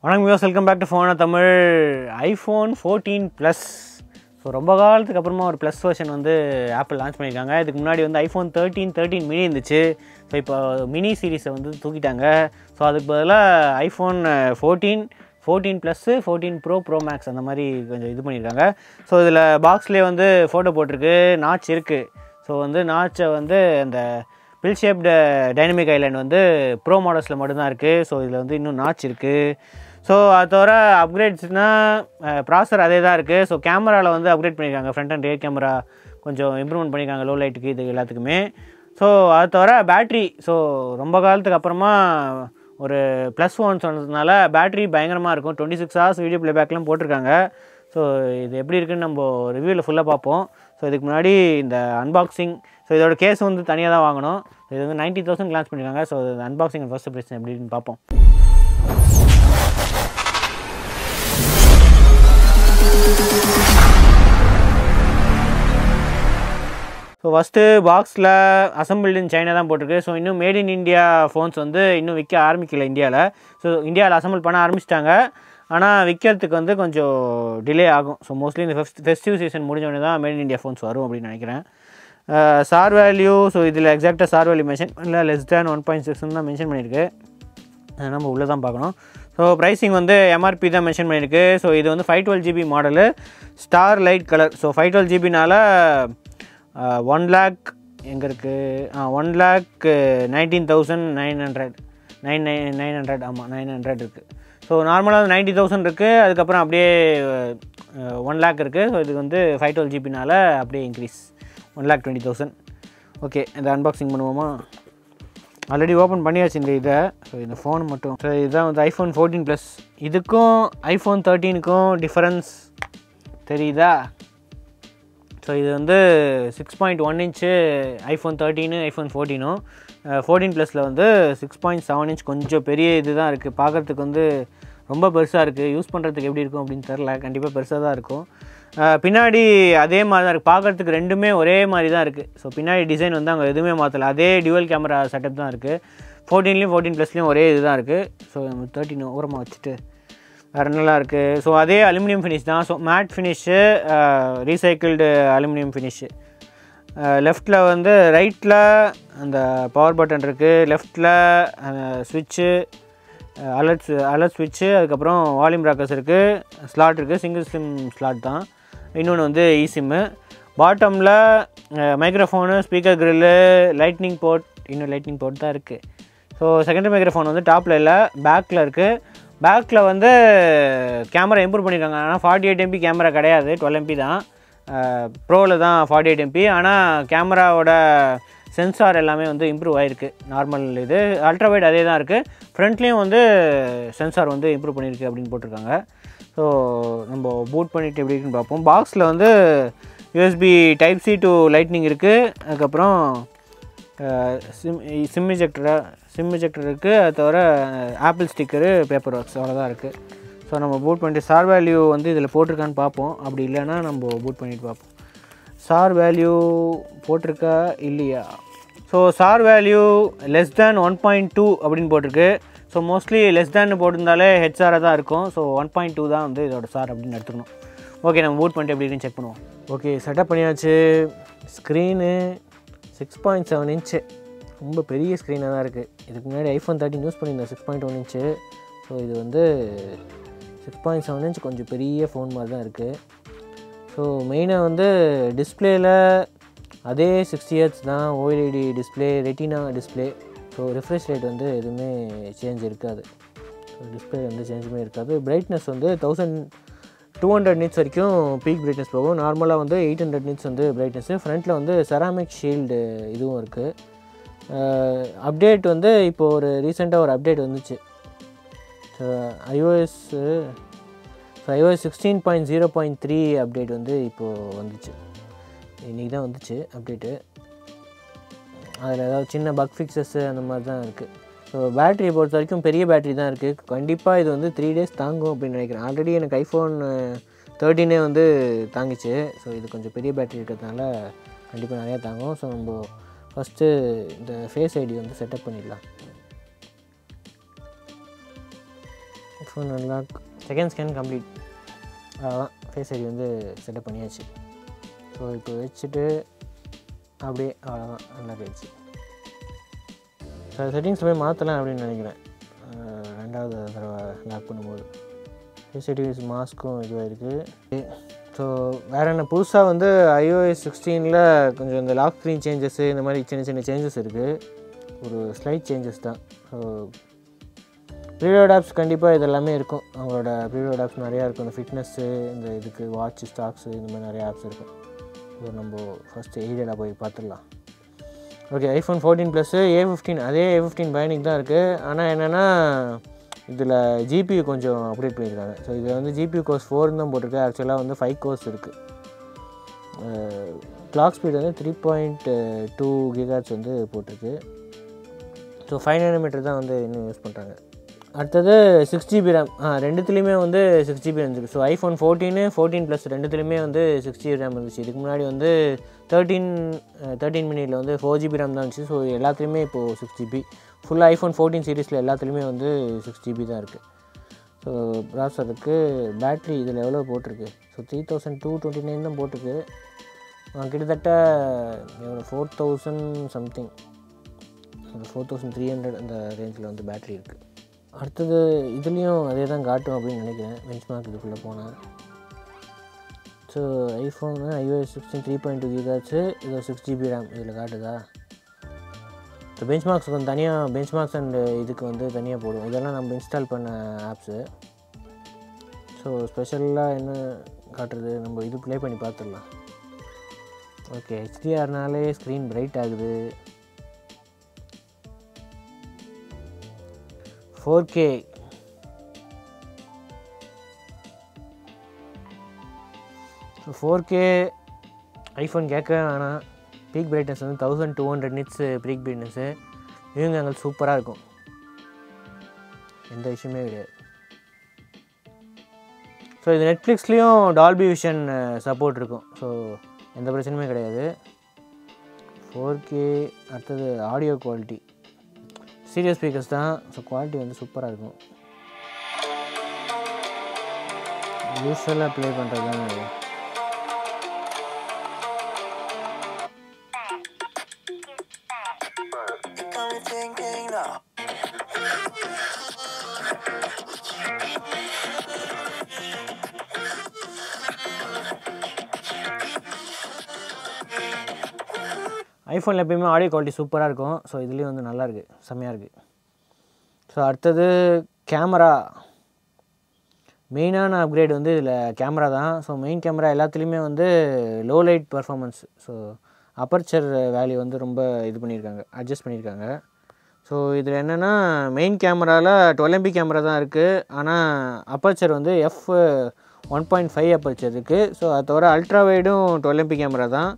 வணக்கம் viewers, welcome back to phone Tamil. iPhone 14 plus. So ரொம்ப காலத்துக்கு அப்புறமா ஒரு ப்ளஸ் வெர்ஷன் வந்து ஆப்பிள் லான்ச் பண்ணியிருக்காங்க. இதுக்கு முன்னாடி வந்து iPhone 13 மினி இருந்துச்சு. ஸோ இப்போ மினி சீரீஸை வந்து தூக்கிட்டாங்க. ஸோ அதுக்கு பதிலாக iPhone 14 ப்ளஸ்ஸு 14 ப்ரோ மேக்ஸ் அந்த மாதிரி கொஞ்சம் இது பண்ணியிருக்காங்க. ஸோ இதில் பாக்ஸ்லேயே வந்து ஃபோட்டோ போட்டிருக்கு, நாட்ச் இருக்குது. ஸோ வந்து நாட்சை வந்து அந்த பில் ஷேப்டு டைனமிக் ஐலாண்ட் வந்து ப்ரோ மாடல்ஸில் மட்டும்தான் இருக்குது. ஸோ இதில் வந்து இன்னும் நாட்ச் இருக்குது. ஸோ அது தவிர அப்கிரேட்ஸ்னால் ப்ராசர் அதே தான் இருக்குது. ஸோ கேமராவில் வந்து அப்கிரேட் பண்ணியிருக்காங்க. ஃப்ரண்ட் அண்ட் ரியர் கேமரா கொஞ்சம் இம்ப்ரூவ்மெண்ட் பண்ணியிருக்காங்க, லோ லைட்டுக்கு இது எல்லாத்துக்குமே. ஸோ அது தவிர பேட்ரி, ஸோ ரொம்ப காலத்துக்கு அப்புறமா ஒரு ப்ளஸ் ஒன் சொன்னதுனால பேட்ரி பயங்கரமாக இருக்கும். 26 hours வீடியோ ப்ளேபேக்லாம் போட்டிருக்காங்க. ஸோ இது எப்படி இருக்குதுன்னு நம்ம ரிவ்யூவில் ஃபுல்லாக பார்ப்போம். ஸோ இதுக்கு முன்னாடி இந்த அன்பாக்சிங், ஸோ இதோட கேஸ் வந்து தனியாக தான் வாங்கணும். இது வந்து 90,000 லான்ச் பண்ணியிருக்காங்க. ஸோ இந்த அன்பாக்சிங் ஃபர்ஸ்ட் பிரச்சனை எப்படின்னு பார்ப்போம். ஸோ ஃபஸ்ட்டு பாக்ஸில் அசம்பிள்டு இன் சைனா தான் போட்டிருக்கு. ஸோ இன்னும் மேட் இன் இந்தியா ஃபோன்ஸ் வந்து இன்னும் விற்க ஆரம்பிக்கல இந்தியாவில். ஸோ இந்தியாவில் அசம்பிள் பண்ண ஆரம்பிச்சிட்டாங்க, ஆனால் விற்கிறதுக்கு வந்து கொஞ்சம் டிலே ஆகும். ஸோ மோஸ்ட்லி இந்த ஃபெஸ்டிவ் சீசன் முடிஞ்சோடனே தான் மேட் இன் இந்தியா ஃபோன்ஸ் வரும் அப்படின்னு நினைக்கிறேன். சார் வேல்யூ, ஸோ இதில் எக்ஸாக்டாக சார் வேல்யூ மென்ஷன் பண்ணல, (less) 1.6 தான் மென்ஷன் பண்ணியிருக்கு. நம்ம உள்ளே தான் பார்க்கணும். ஸோ ப்ரைஸிங் வந்து MRP தான் மென்ஷன் பண்ணியிருக்கு. ஸோ இது வந்து 512GB model, star light colour. So 512GBனால 1 lakh எங்கே இருக்குது, 1,19,900 ஆமாம் 900 இருக்குது. ஸோ நார்மலாக 90,000 இருக்குது, அதுக்கப்புறம் அப்படியே 1 lakh இருக்குது. ஸோ இது வந்து 512GBனால அப்படியே இன்க்ரீஸ் 1,20,000. ஓகே, இந்த அன்பாக்சிங் பண்ணுவோமா? ஆல்ரெடி ஓப்பன் பண்ணியாச்சு இந்த இதை. ஸோ இந்த ஃபோன் மட்டும். ஸோ இதுதான் வந்து iPhone 14 ப்ளஸ். இதுக்கும் iPhone 13க்கும் டிஃப்ரென்ஸ் தெரியுதா? ஸோ இது வந்து 6.1 இன்ச்சு iPhone 13 iPhone 14ம் 14 ப்ளஸில் வந்து 6.7 இன்ச் கொஞ்சம் பெரிய இது தான் இருக்குது. பார்க்குறதுக்கு வந்து ரொம்ப பெருசாக இருக்குது. யூஸ் பண்ணுறதுக்கு எப்படி இருக்கும் அப்படின்னு தெரில, கண்டிப்பாக பெருசாக தான் இருக்கும். பின்னாடி அதே மாதிரி தான் இருக்குது, பார்க்குறதுக்கு ரெண்டுமே ஒரே மாதிரி தான் இருக்குது. ஸோ பின்னாடி டிசைன் வந்து அங்கே எதுவுமே மாற்றலை, அதே டியூவல் கேமரா செட்டப் தான் இருக்குது. 14லேயும் 14 ப்ளஸ்லேயும் ஒரே இது தான் இருக்குது. ஸோ நம்ம 13 ஓரமாக வச்சுட்டு வேறு நல்லா இருக்குது. ஸோ அதே அலுமினியம் ஃபினிஷ் தான். So mat finish, recycled aluminium finish. லெஃப்ட்டில் வந்து ரைட்டில் அந்த பவர் பட்டன் இருக்குது, லெஃப்ட்டில் ஸ்விட்சு, அலர்ட் ஸ்விட்சு, அதுக்கப்புறம் வால்யூம் ராக்கர்ஸ் இருக்குது, ஸ்லாட் இருக்குது, சிங்கிள் சிம் ஸ்லாட் தான். இன்னொன்று வந்து இசிம்மு. பாட்டமில் microphone, speaker grill, lightning board, இன்னும் லைட்னிங் போர்ட் தான் இருக்குது. ஸோ செகண்டரி மைக்ரோஃபோன் வந்து டாப்பில் இல்லை, பேக்கில் இருக்குது. பேக்கில் வந்து கேமரா இம்ப்ரூவ் பண்ணியிருக்காங்க. ஆனால் 48MP கேமரா கிடையாது, 12MP தான். ப்ரோவில் தான் 48MP. ஆனால் கேமராவோட சென்சார் எல்லாமே வந்து இம்ப்ரூவ் ஆகிருக்கு. நார்மல் இது அல்ட்ரா வைட் அதே தான் இருக்குது. ஃப்ரண்ட்லேயும் வந்து சென்சார் வந்து இம்ப்ரூவ் பண்ணியிருக்கு அப்படின்னு போட்டிருக்காங்க. ஸோ நம்ம பூட் பண்ணிவிட்டு எப்படி இருக்குன்னு பார்ப்போம். பாக்ஸில் வந்து USB Type-C to லைட்னிங் இருக்குது. அதுக்கப்புறம் சிம் இஜெக்டர் இருக்குது. அது தவிர ஆப்பிள் ஸ்டிக்கரு, பேப்பர் ஒர்க்ஸ், அவ்வளோதான் இருக்குது. ஸோ நம்ம பூட் பண்ணிட்டு சார் வேல்யூ வந்து இதில் போட்டிருக்கான்னு பார்ப்போம். அப்படி இல்லைன்னா நம்ம பூட் பண்ணிவிட்டு பார்ப்போம். சார் வேல்யூ போட்டிருக்கா இல்லையா? ஸோ சார் வேல்யூ (less) 1.2 அப்படின்னு போட்டிருக்கு. ஸோ மோஸ்ட்லி (less) போட்டிருந்தாலே ஹெச்ஆராக தான் இருக்கும். ஸோ 1.2 தான் வந்து இதோட சார் அப்படின்னு எடுத்துக்கணும். ஓகே, நம்ம பூட் பண்ணிட்டு எப்படி இருக்குன்னு செக் பண்ணுவோம். ஓகே, செட்டப் பண்ணியாச்சு. ஸ்க்ரீனு 6.7 இன்ச்சு, ரொம்ப பெரிய ஸ்க்ரீனாக தான் இருக்குது. இதுக்கு முன்னாடி iPhone 13 யூஸ் பண்ணியிருந்தேன் 6.1 இன்ச்சு. ஸோ இது வந்து 6.7 இன்ச் கொஞ்சம் பெரிய ஃபோன் மாதிரி தான் இருக்குது. ஸோ மெயினாக வந்து டிஸ்பிளேயில் அதே 60Hz தான், OLED display, retina display. So refresh rate வந்து எதுவுமே சேஞ்ச் இருக்காது. ஸோ டிஸ்பிளே வந்து சேஞ்சுமே இருக்காது. பிரைட்னஸ் வந்து 1200 nits வரைக்கும் பீக் பிரைட்னஸ் போகும். நார்மலாக வந்து 800 nits வந்து பிரைட்னஸ்ஸு. ஃப்ரண்ட்டில் வந்து செராமிக் ஷீல்டு இதுவும் இருக்குது. அப்டேட் வந்து இப்போது ஒரு ரீசெண்டாக ஒரு அப்டேட் வந்துச்சு. ஸோ iOS 16.0.3 அப்டேட் வந்து இப்போது வந்துச்சு. இன்றைக்கி தான் வந்துச்சு அப்டேட்டு. அதில் ஏதாவது சின்ன பக் ஃபிக்ஸஸ்ஸு அந்த மாதிரி தான் இருக்குது. ஸோ பேட்டரியை பொறுத்த வரைக்கும் பெரிய பேட்டரி தான் இருக்குது. கண்டிப்பாக இது வந்து 3 days தாங்கும் அப்படின்னு நினைக்கிறேன். ஆல்ரெடி எனக்கு iPhone 13 வந்து தாங்கிச்சு. ஸோ இது கொஞ்சம் பெரிய பேட்டரி இருக்கிறதுனால கண்டிப்பாக நிறையா தாங்கும். ஸோ நம்ம ஃபஸ்ட்டு இந்த ஃபேஸ் ஐடி வந்து செட்டப் பண்ணிடலாம். iPhone unlock second scan complete. அதான் ஃபேஸ் ஐடி வந்து செட்டப் பண்ணியாச்சு. ஸோ இப்போ வச்சுட்டு அப்படியே அவ்வளோதான் அன்லாக் ஆகிடுச்சு. ஸோ செட்டிங்ஸ் போய் மாற்றலாம் அப்படின்னு நினைக்கிறேன் ரெண்டாவது தடவை லாக் பண்ணும்போது. ஃபேஸ் ஐடி மாஸ்க்கும் இதுவாக இருக்குது. ஸோ வேறு என்ன புதுசாக வந்து iOS 16 கொஞ்சம் இந்த லாக் ஸ்க்ரீன் சேஞ்சஸ்ஸு இந்த மாதிரி சின்ன சின்ன சேஞ்சஸ் இருக்குது. ஒரு ஸ்லைட் சேஞ்சஸ் தான். ஸோ ப்ரீலோட் ஆப்ஸ் கண்டிப்பாக இதெல்லாமே இருக்கும். அவங்களோட ப்ரீலோட் ஆப்ஸ் நிறையா இருக்கும். இந்த ஃபிட்னஸ்ஸு, இந்த இதுக்கு வாட்ச் ஸ்டாக்ஸு, இந்த மாதிரி நிறைய ஆப்ஸ் இருக்கும். ஸோ நம்ம ஃபஸ்ட்டு ஏரியாவில் போய் பார்த்துடலாம். ஓகே, iPhone 14 ப்ளஸ்ஸு A15 அதே A15 பயோனிக் தான் இருக்குது. ஆனால் என்னென்னா இதில் ஜிபியூ கொஞ்சம் அப்டேட் பண்ணியிருக்காங்க. ஸோ இதில் வந்து ஜிபியூ கோர்ஸ் 4 தான் போட்டிருக்கு. ஆக்சுவலாக வந்து 5 கோர்ஸ் இருக்குது. கிளாக் ஸ்பீட் வந்து 3.2 GHz வந்து போட்டிருக்கு. ஸோ 5 nm தான் வந்து இன்னும் யூஸ் பண்ணுறாங்க. அடுத்தது 6GB RAM. ரெண்டுத்துலேயுமே வந்து 6GB இருந்துருக்கு. ஸோ iPhone 14 ப்ளஸ் ரெண்டுத்துலேயுமே வந்து 6GB RAM இருந்துச்சு. இதுக்கு முன்னாடி வந்து 13 மினியில் வந்து 4GB RAM தான் இருந்துச்சு. ஸோ எல்லாத்துலேயுமே இப்போது 6GB. ஃபுல்லாக iPhone 14 சீரீஸில் எல்லாத்துலேயுமே வந்து 6GB தான் இருக்குது. ஸோ ப்ராசருக்கு பேட்ரி இதில் எவ்வளோ போட்டிருக்கு? ஸோ 3229 தான் போட்டிருக்கு. கிட்டத்தட்ட எவ்வளோ 4000 சம்திங், 4300 அந்த ரேஞ்சில் வந்து பேட்ரி இருக்குது. அடுத்தது இதுலேயும் அதே தான் காட்டும் அப்படின்னு நினைக்கிறேன். பெஞ்ச்மார்க் இதுக்குள்ளே போனேன். ஸோ ஐஃபோனு iOS 16 3.2 GHz, இது 6GB RAM இதில் காட்டுதா? ஸோ பெஞ்ச்மார்க்ஸ் கொஞ்சம் தனியாக பெஞ்ச்மார்க்ஸ் அண்ட் இதுக்கு வந்து தனியாக போடுவோம். இதெல்லாம் நம்ம இன்ஸ்டால் பண்ண ஆப்ஸு. ஸோ ஸ்பெஷலாக என்ன காட்டுறது, நம்ம இது ப்ளே பண்ணி பார்த்துடலாம். ஓகே, HDRனாலே ஸ்க்ரீன் பிரைட் ஆகுது. 4K ஸோ 4K ஐஃபோன் கேட்கவே வேணாம். பீக் பிரைட்னஸ் வந்து 1200 nits பீக் பிரைட்னஸ்ஸு. இவங்க அங்கே சூப்பராக இருக்கும், எந்த விஷயமே கிடையாது. ஸோ இது நெட்ஃப்ளிக்ஸ்லேயும் டால்பி விஷன் சப்போர்ட் இருக்கும். ஸோ எந்த பிரச்சனையுமே கிடையாது. 4K. அடுத்தது ஆடியோ குவாலிட்டி சீரியஸ் ஸ்பீக்கர்ஸ் தான். ஸோ குவாலிட்டி வந்து சூப்பராக இருக்கும். யூஸ்வலாக ப்ளே பண்ணுறது தான் அது. ஐஃபோனில் எப்பயுமே ஆடியோ குவாலிட்டி சூப்பராக இருக்கும். ஸோ இதுலேயும் வந்து நல்லாயிருக்கு, செம்மையாக இருக்குது. ஸோ அடுத்தது கேமரா. மெயினான அப்கிரேட் வந்து இதில் கேமரா தான். ஸோ மெயின் கேமரா எல்லாத்துலேயுமே வந்து low light performance. So aperture value வந்து ரொம்ப இது பண்ணியிருக்காங்க, அட்ஜஸ்ட் பண்ணியிருக்காங்க. ஸோ இதில் என்னென்னா மெயின் கேமராவில் 12MP கேமரா தான் இருக்குது. ஆனால் அப்பர்ச்சர் வந்து f1.5 அப்பர்ச்சர் இருக்குது. ஸோ அது தவிர அல்ட்ரா வைடும் 12MP கேமரா தான்.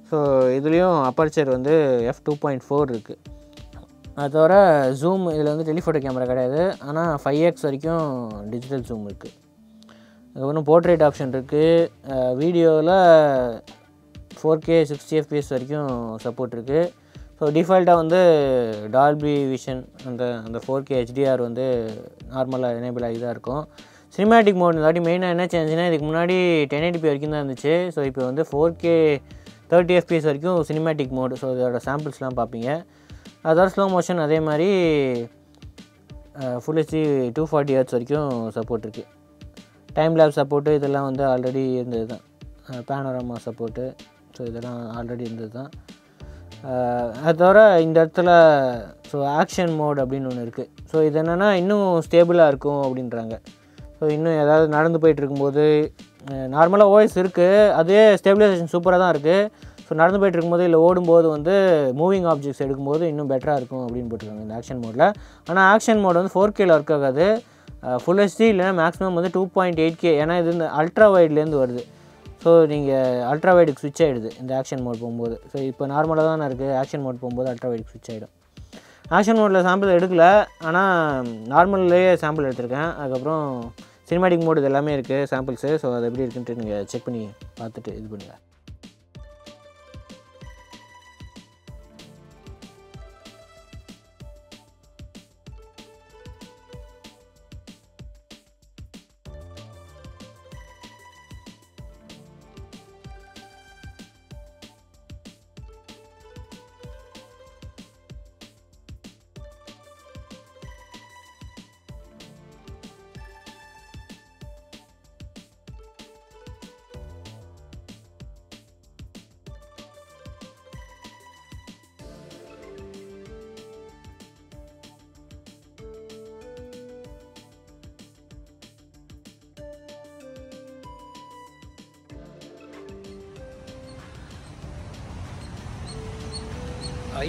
ஸோ இதுலேயும் அப்பர்ச்சர் வந்து f2.4 இருக்குது. அது தவிர ஜூம் இதில் வந்து டெலிஃபோட்டோ கேமரா கிடையாது. ஆனால் 5x வரைக்கும் டிஜிட்டல் ஜூம் இருக்குது. அதுக்கப்புறம் போர்ட்ரேட் ஆப்ஷன் இருக்குது. வீடியோவில் 4K 60 FPS வரைக்கும் சப்போர்ட் இருக்குது. ஸோ டிஃபால்ட்டாக வந்து டால்பி விஷன் அந்த 4K HDR வந்து நார்மலாக எனேபிள் ஆகி தான் இருக்கும். சினிமேட்டிக் மோட் இல்லாட்டி மெயினாக என்ன சேஞ்சுன்னா, இதுக்கு முன்னாடி 1080p வரைக்கும் தான் இருந்துச்சு. ஸோ இப்போ வந்து 4K 30 FPS வரைக்கும் சினிமேட்டிக் மோடு. ஸோ இதோட சாம்பிள்ஸ்லாம் பார்ப்பீங்க. அதாவது ஸ்லோ மோஷன் அதே மாதிரி ஃபுல் ஹெச்டி 240 Hz வரைக்கும் சப்போர்ட் இருக்குது. டைம் லேப் சப்போர்ட்டு இதெல்லாம் வந்து ஆல்ரெடி இருந்தது தான். பேனோராமா சப்போர்ட்டு, ஸோ இதெல்லாம் ஆல்ரெடி இருந்தது தான். அது தவிர இந்த இடத்துல ஸோ ஆக்ஷன் மோட் அப்படின்னு ஒன்று இருக்குது. ஸோ இது என்னென்னா இன்னும் ஸ்டேபிளாக இருக்கும் அப்படின்றாங்க. ஸோ இன்னும் ஏதாவது நடந்து போயிட்டு இருக்கும்போது நார்மலாக ஓஎஸ் இருக்குது, அதே ஸ்டெபிலைசேஷன் சூப்பராக தான் இருக்குது. ஸோ நடந்து போயிட்டு இருக்கும்போது இல்லை ஓடும்போது வந்து மூவிங் ஆப்ஜெக்ட்ஸ் எடுக்கும்போது இன்னும் பெட்டராக இருக்கும் அப்படின்னு போட்டிருக்காங்க இந்த ஆக்ஷன் மோடில். ஆனால் ஆக்ஷன் மோட் வந்து 4Kல ஒர்க் ஆகாது. ஃபுல் ஹெச்டி இல்லைனா மேக்ஸிமம் வந்து 2.8K. ஏன்னா இது இந்த அல்ட்ரா வைட்லேருந்து வருது. ஸோ நீங்கள் அல்ட்ரா வைடுக்கு ஸ்விட்ச் ஆகிடுது இந்த ஆக்ஷன் மோட் போகும்போது. ஸோ இப்போ நார்மலாக தானே இருக்குது, ஆக்ஷன் மோட் போகும்போது அல்ட்ரா வைடுக்கு ஸ்விட்ச் ஆகிடும். ஆக்ஷன் மோடில் சாம்பிள் எடுக்கல, ஆனால் நார்மல்லையே சாம்பிள் எடுத்திருக்கேன். அதுக்கப்புறம் சினிமேட்டிக் மோட் இது எல்லாமே இருக்குது சாம்பிள்ஸு. ஸோ அது எப்படி இருக்குன்ட்டு நீங்கள் செக் பண்ணி பார்த்துட்டு இது பண்ணுங்கள்.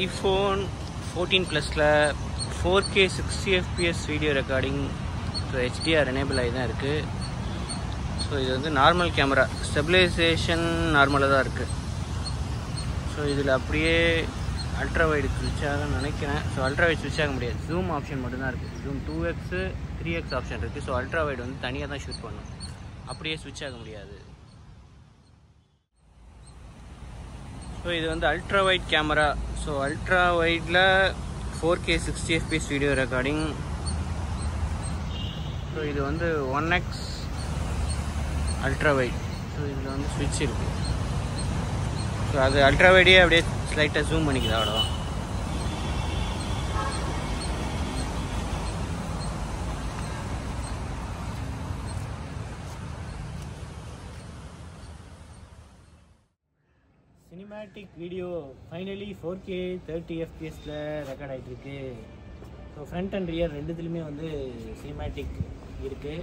iPhone 14 ப்ளஸில் 4K 60 FPS video recording so HDR enable ஆகி தான் இருக்குது. ஸோ இது வந்து நார்மல் கேமரா, ஸ்டெபிலைசேஷன் நார்மலாக தான் இருக்குது. ஸோ இதில் அப்படியே அல்ட்ரா வைடு ஸ்விட்ச் ஆக நினைக்கிறேன். ஸோ அல்ட்ரா வைட் ஸ்விட்ச் ஆக முடியாது, ஜூம் ஆப்ஷன் மட்டும்தான் இருக்குது. ஜூம் 2x 3x ஆப்ஷன் இருக்குது. ஸோ அல்ட்ரா வைடு வந்து தனியாக தான் ஷூட் பண்ணும், அப்படியே ஸ்விட்ச் ஆக முடியாது. ஸோ இது வந்து ultra wide camera. So ultra வைடில் 4K 60 FPS video recording. So இது வந்து 1x அல்ட்ரா வைட். ஸோ இதில் வந்து ஸ்விட்ச் இருக்குது. ஸோ அது அல்ட்ரா வைடே அப்படியே ஸ்லைட்டாக ஜூம் பண்ணிக்குது, அவ்வளோதான். சினிமேட்டிக் வீடியோ ஃபைனலி 4K 30 FPSல ரெக்கார்ட் ஆகிட்டுருக்கு. ஸோ ஃப்ரண்ட் அண்ட் ரியர் ரெண்டுத்துலேயுமே வந்து சினிமேட்டிக் இருக்குது.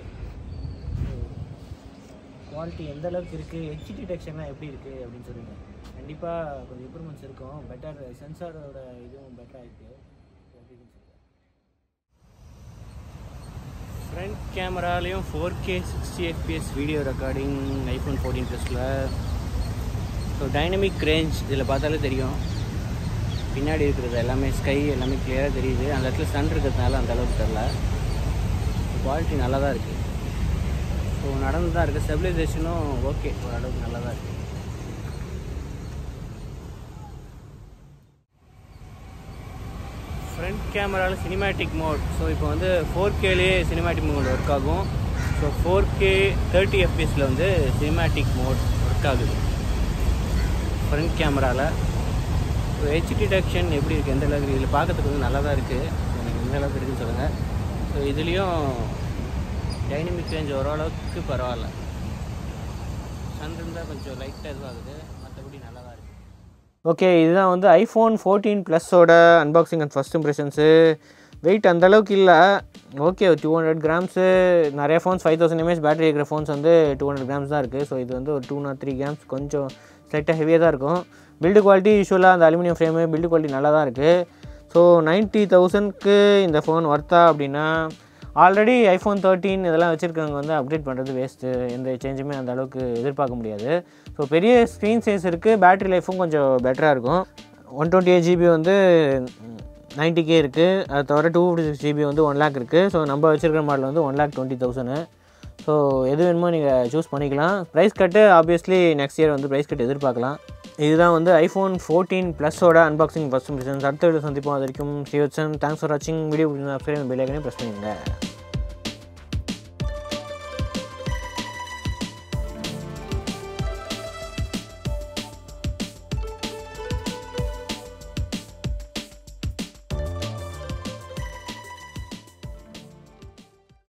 குவாலிட்டி எந்த அளவுக்கு இருக்குது, ஹெச்டி டிடெக்ஷன்லாம் எப்படி இருக்குது அப்படின்னு சொல்லுங்கள். கண்டிப்பாக கொஞ்சம் இம்ப்ரூவ்மெண்ட்ஸ் இருக்கும். பெட்டர் சென்சாரோட இதுவும் பெட்டராக இருக்குது. ஃப்ரண்ட் கேமராலேயும் 4K 60 FPS video recording iPhone 14 ப்ளஸில். ஸோ டைனமிக் ரேஞ்ச் இதில் பார்த்தாலே தெரியும். பின்னாடி இருக்கிறது எல்லாமே ஸ்கை எல்லாமே கிளியராக தெரியுது. அந்த இடத்துல சன் இருக்கிறதுனால அந்த அளவுக்கு தெரில. குவாலிட்டி நல்லா தான் இருக்குது. ஸோ நடந்து தான் இருக்குது. ஸ்டெபிலைசேஷனும் ஓகே, ஓரளவுக்கு நல்லா தான் இருக்குது. ஃப்ரண்ட் கேமராவில் சினிமேட்டிக் மோட். ஸோ இப்போ வந்து 4Kலேயே சினிமேட்டிக் மோட் ஒர்க் ஆகும். ஸோ 4K 30 FPSல வந்து சினிமேட்டிக் மோட் ஒர்க் ஆகுது ஃப்ரண்ட் கேமராவில். ஸோ ஹெச் டிடெக்ஷன் எப்படி இருக்குது, எந்த அளவுக்கு இதில் பார்க்கறதுக்கு வந்து நல்லா தான் இருக்குது. எனக்கு எந்த அளவுக்கு இருக்குதுன்னு சொல்லுங்கள். ஸோ இதுலேயும் டைனமிக் ரேஞ்ச் ஓரளவுக்கு பரவாயில்ல. சன் இருந்தால் கொஞ்சம் லைட்டாக இதுவாகுது, மற்றபடி நல்லா தான் இருக்குது. ஓகே, இதுதான் வந்து iPhone 14 ப்ளஸோட unboxing and first impressions. Weight அந்தளவுக்கு இல்லை, ஓகே 200 கிராம்ஸு. நிறைய ஃபோன்ஸ் 5000 mAh பேட்டரி இருக்கிற ஃபோன்ஸ் வந்து 200 கிராம்ஸ் தான் இருக்குது. ஸோ இது வந்து ஒரு 203 கிராம்ஸ், கொஞ்சம் ஸ்லைட்டாக ஹெவியாக தான் இருக்கும். பில்டு குவாலிட்டி யூஸ்வலாக அந்த அலுமினியம் ஃப்ரேமு பில்டு குவாலிட்டி நல்லா தான் இருக்குது. ஸோ 90,000க்கு இந்த ஃபோன் ஒர்த்தா அப்படின்னா, ஆல்ரெடி iPhone 13 இதெல்லாம் வச்சுருக்கவங்க வந்து அப்டேட் பண்ணுறது வேஸ்ட்டு. எந்த சேஞ்சுமே அந்த அளவுக்கு எதிர்பார்க்க முடியாது. ஸோ பெரிய ஸ்க்ரீன் சைஸ் இருக்குது, பேட்டரி லைஃபும் கொஞ்சம் பெட்டராக இருக்கும். 128 GB வந்து 90K இருக்குது. அது தவிர 256 GB வந்து 1 lakh இருக்குது. ஸோ நம்ம வச்சுருக்கிற மாடல் வந்து 1,20,000. ஸோ எது வேணுமோ நீங்கள் சூஸ் பண்ணிக்கலாம். ப்ரைஸ் கட்டு ஆப்வியஸ்லி நெக்ஸ்ட் இயர் வந்து ப்ரைஸ் கட் எதிர்பார்க்கலாம். இதுதான் வந்து iPhone 14 ப்ளஸோட அன்பாக்சிங் ஃபஸ்ட் இம்ப்ரெஷன்ஸ். அடுத்த வீடியோ சந்திப்போம். அது வரைக்கும் ஸ்ரீவத்சன். தேங்க்ஸ் ஃபார் வாட்சிங். வீடியோ சப்ஸ்கிரைப் பெல் ஐக்கனை ப்ரெஸ் பண்ணிடுங்க.